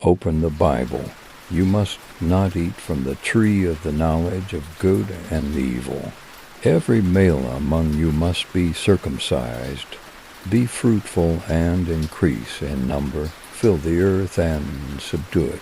Open the Bible. You must not eat from the tree of the knowledge of good and evil. Every male among you must be circumcised. Be fruitful and increase in number. Fill the earth and subdue it.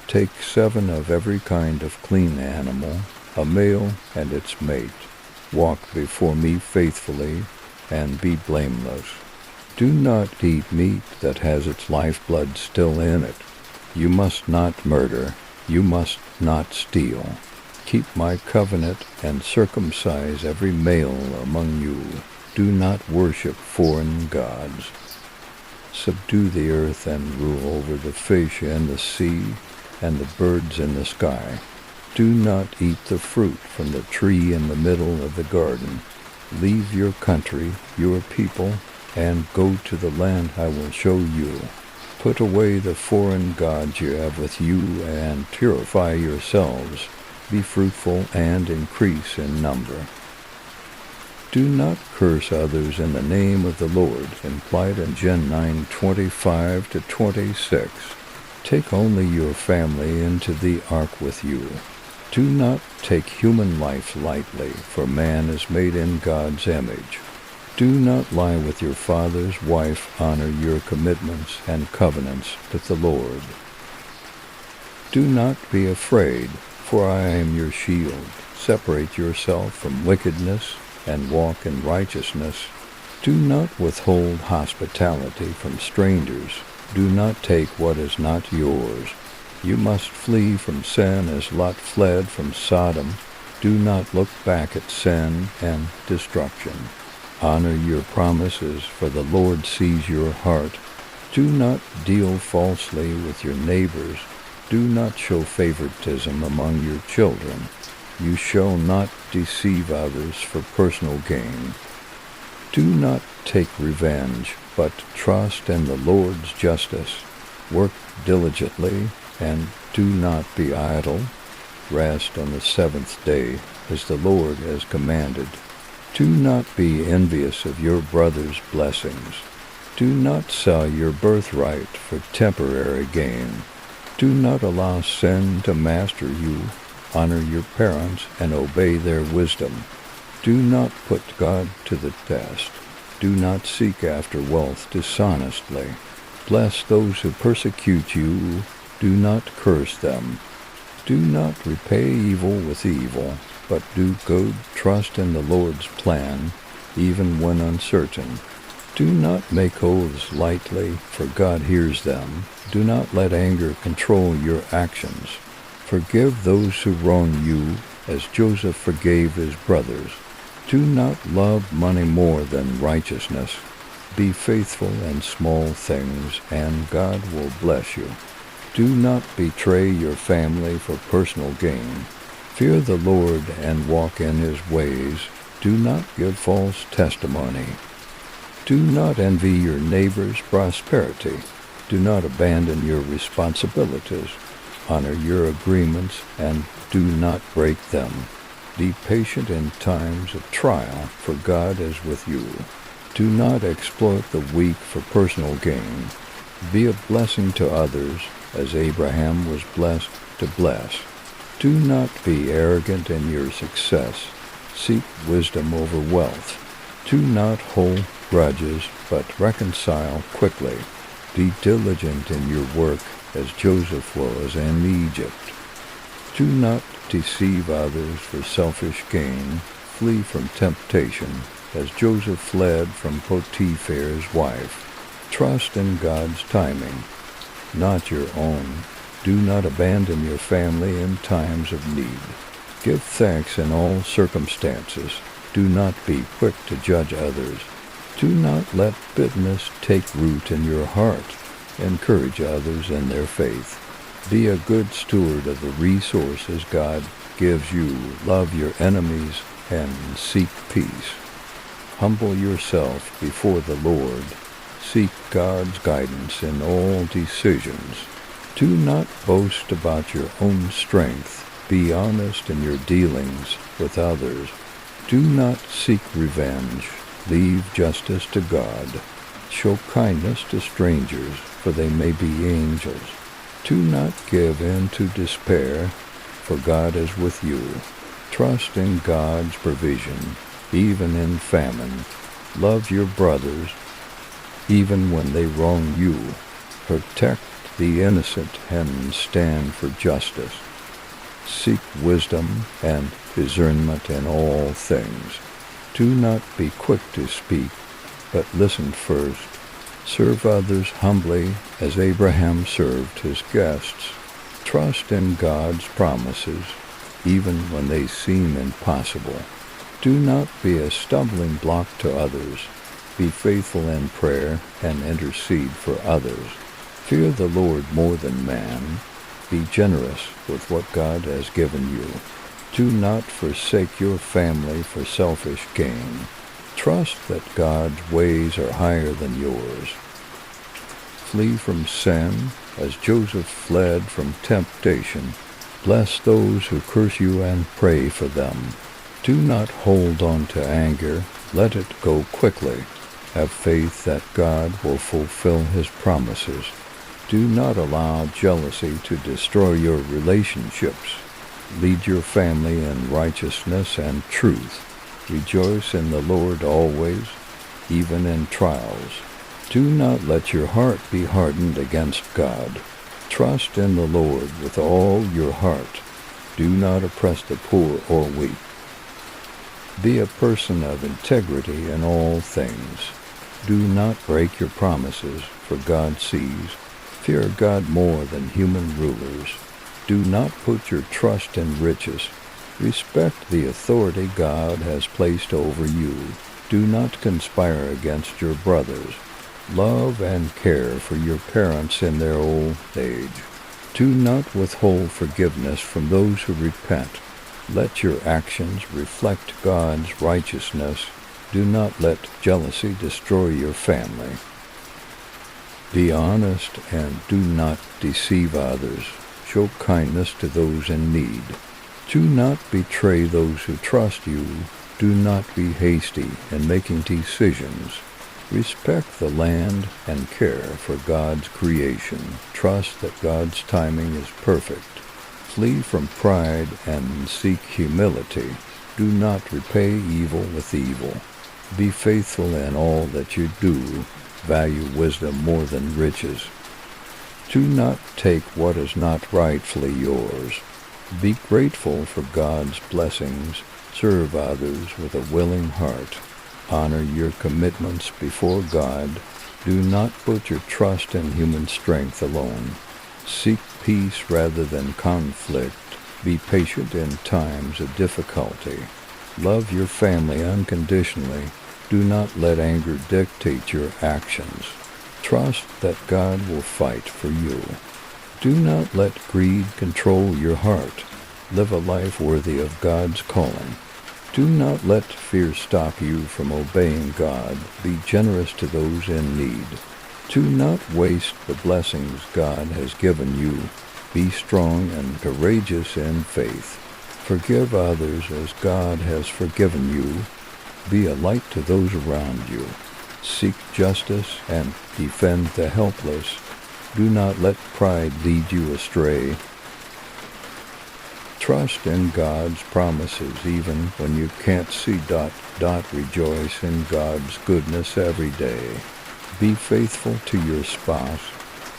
Take 7 of every kind of clean animal, a male and its mate. Walk before me faithfully and be blameless. Do not eat meat that has its lifeblood still in it. You must not murder. You must not steal. Keep my covenant and circumcise every male among you. Do not worship foreign gods. Subdue the earth and rule over the fish in the sea and the birds in the sky. Do not eat the fruit from the tree in the middle of the garden. Leave your country, your people, and go to the land I will show you. Put away the foreign gods you have with you and purify yourselves. Be fruitful and increase in number. Do not curse others in the name of the Lord, implied in Gen 9:25-26. Take only your family into the ark with you. Do not take human life lightly, for man is made in God's image. Do not lie with your father's wife. Honor your commitments and covenants with the Lord. Do not be afraid, for I am your shield. Separate yourself from wickedness and walk in righteousness. Do not withhold hospitality from strangers. Do not take what is not yours. You must flee from sin as Lot fled from Sodom. Do not look back at sin and destruction. Honor your promises, for the Lord sees your heart. Do not deal falsely with your neighbors. Do not show favoritism among your children. You shall not deceive others for personal gain. Do not take revenge, but trust in the Lord's justice. Work diligently and do not be idle. Rest on the 7th day, as the Lord has commanded. Do not be envious of your brother's blessings. Do not sell your birthright for temporary gain. Do not allow sin to master you. Honor your parents and obey their wisdom. Do not put God to the test. Do not seek after wealth dishonestly. Bless those who persecute you. Do not curse them. Do not repay evil with evil, but do good. Trust in the Lord's plan, even when uncertain. Do not make oaths lightly, for God hears them. Do not let anger control your actions. Forgive those who wrong you, as Joseph forgave his brothers. Do not love money more than righteousness. Be faithful in small things, and God will bless you. Do not betray your family for personal gain. Fear the Lord and walk in his ways. Do not give false testimony. Do not envy your neighbor's prosperity. Do not abandon your responsibilities. Honor your agreements and do not break them. Be patient in times of trial, for God is with you. Do not exploit the weak for personal gain. Be a blessing to others, as Abraham was blessed to bless. Do not be arrogant in your success. Seek wisdom over wealth. Do not hold grudges, but reconcile quickly. Be diligent in your work, as Joseph was in Egypt. Do not deceive others for selfish gain. Flee from temptation, as Joseph fled from Potiphar's wife. Trust in God's timing, not your own. Do not abandon your family in times of need. Give thanks in all circumstances. Do not be quick to judge others. Do not let bitterness take root in your heart. Encourage others in their faith. Be a good steward of the resources God gives you. Love your enemies and seek peace. Humble yourself before the Lord. Seek God's guidance in all decisions. Do not boast about your own strength. Be honest in your dealings with others. Do not seek revenge. Leave justice to God. Show kindness to strangers, for they may be angels. Do not give in to despair, for God is with you. Trust in God's provision, even in famine. Love your brothers, even when they wrong you. Protect the innocent and stand for justice. Seek wisdom and discernment in all things. Do not be quick to speak, but listen first. Serve others humbly as Abraham served his guests. Trust in God's promises, even when they seem impossible. Do not be a stumbling block to others. Be faithful in prayer and intercede for others. Fear the Lord more than man. Be generous with what God has given you. Do not forsake your family for selfish gain. Trust that God's ways are higher than yours. Flee from sin as Joseph fled from temptation. Bless those who curse you and pray for them. Do not hold on to anger. Let it go quickly. Have faith that God will fulfill his promises. Do not allow jealousy to destroy your relationships. Lead your family in righteousness and truth. Rejoice in the Lord always, even in trials. Do not let your heart be hardened against God. Trust in the Lord with all your heart. Do not oppress the poor or weak. Be a person of integrity in all things. Do not break your promises, for God sees. Fear God more than human rulers. Do not put your trust in riches. Respect the authority God has placed over you. Do not conspire against your brothers. Love and care for your parents in their old age. Do not withhold forgiveness from those who repent. Let your actions reflect God's righteousness. Do not let jealousy destroy your family. Be honest and do not deceive others. Show kindness to those in need. Do not betray those who trust you. Do not be hasty in making decisions. Respect the land and care for God's creation. Trust that God's timing is perfect. Flee from pride and seek humility. Do not repay evil with evil. Be faithful in all that you do. Value wisdom more than riches. Do not take what is not rightfully yours. Be grateful for God's blessings. Serve others with a willing heart. Honor your commitments before God. Do not put your trust in human strength alone. Seek peace rather than conflict. Be patient in times of difficulty. Love your family unconditionally. Do not let anger dictate your actions. Trust that God will fight for you. Do not let greed control your heart. Live a life worthy of God's calling. Do not let fear stop you from obeying God. Be generous to those in need. Do not waste the blessings God has given you. Be strong and courageous in faith. Forgive others as God has forgiven you. Be a light to those around you. Seek justice and defend the helpless. Do not let pride lead you astray. Trust in God's promises even when you can't see ... Rejoice in God's goodness every day. Be faithful to your spouse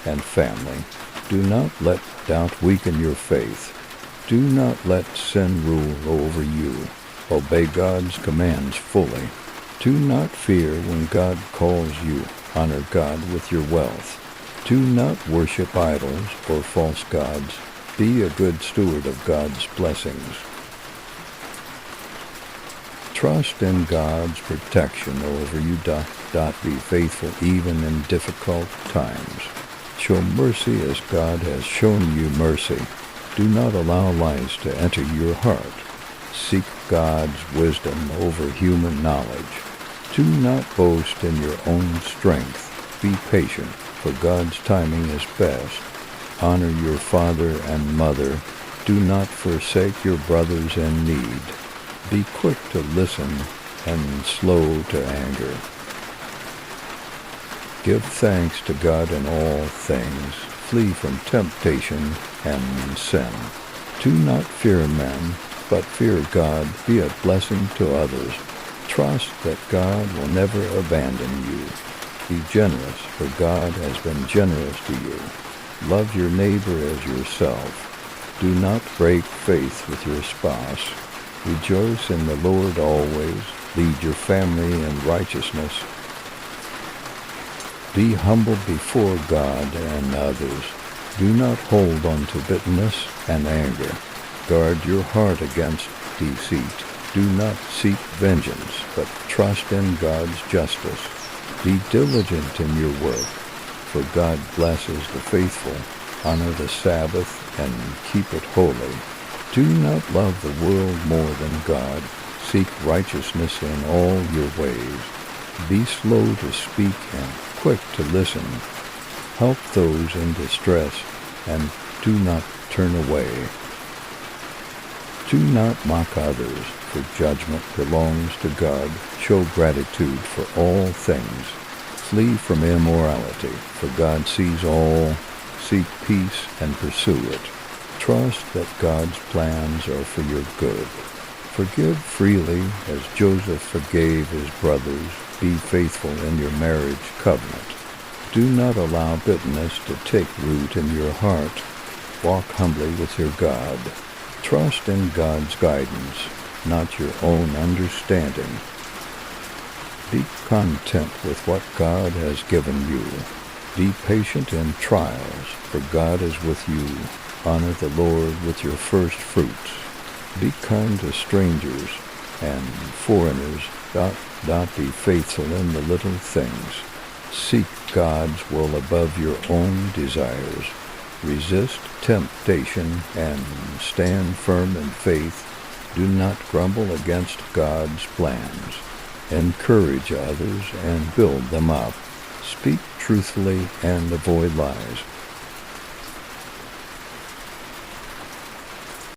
and family. Do not let doubt weaken your faith. Do not let sin rule over you. Obey God's commands fully. Do not fear when God calls you. Honor God with your wealth. Do not worship idols or false gods. Be a good steward of God's blessings. Trust in God's protection over you. Be faithful even in difficult times. Show mercy as God has shown you mercy. Do not allow lies to enter your heart. Seek God's wisdom over human knowledge. Do not boast in your own strength. Be patient, for God's timing is best. Honor your father and mother. Do not forsake your brothers in need. Be quick to listen and slow to anger. Give thanks to God in all things, flee from temptation and sin. Do not fear men, but fear God. Be a blessing to others. Trust that God will never abandon you. Be generous, for God has been generous to you. Love your neighbor as yourself. Do not break faith with your spouse. Rejoice in the Lord always. Lead your family in righteousness. Be humble before God and others. Do not hold on to bitterness and anger. Guard your heart against deceit. Do not seek vengeance, but trust in God's justice. Be diligent in your work, for God blesses the faithful. Honor the Sabbath and keep it holy. Do not love the world more than God. Seek righteousness in all your ways. Be slow to speak and quick to listen. Help those in distress and do not turn away. Do not mock others, for judgment belongs to God. Show gratitude for all things. Flee from immorality, for God sees all. Seek peace and pursue it. Trust that God's plans are for your good. Forgive freely as Joseph forgave his brothers. Be faithful in your marriage covenant. Do not allow bitterness to take root in your heart. Walk humbly with your God. Trust in God's guidance, not your own understanding. Be content with what God has given you. Be patient in trials, for God is with you. Honor the Lord with your first fruits. Be kind to strangers and foreigners. Not be faithful in the little things. Seek God's will above your own desires. Resist temptation and stand firm in faith. Do not grumble against God's plans. Encourage others and build them up. Speak truthfully and avoid lies.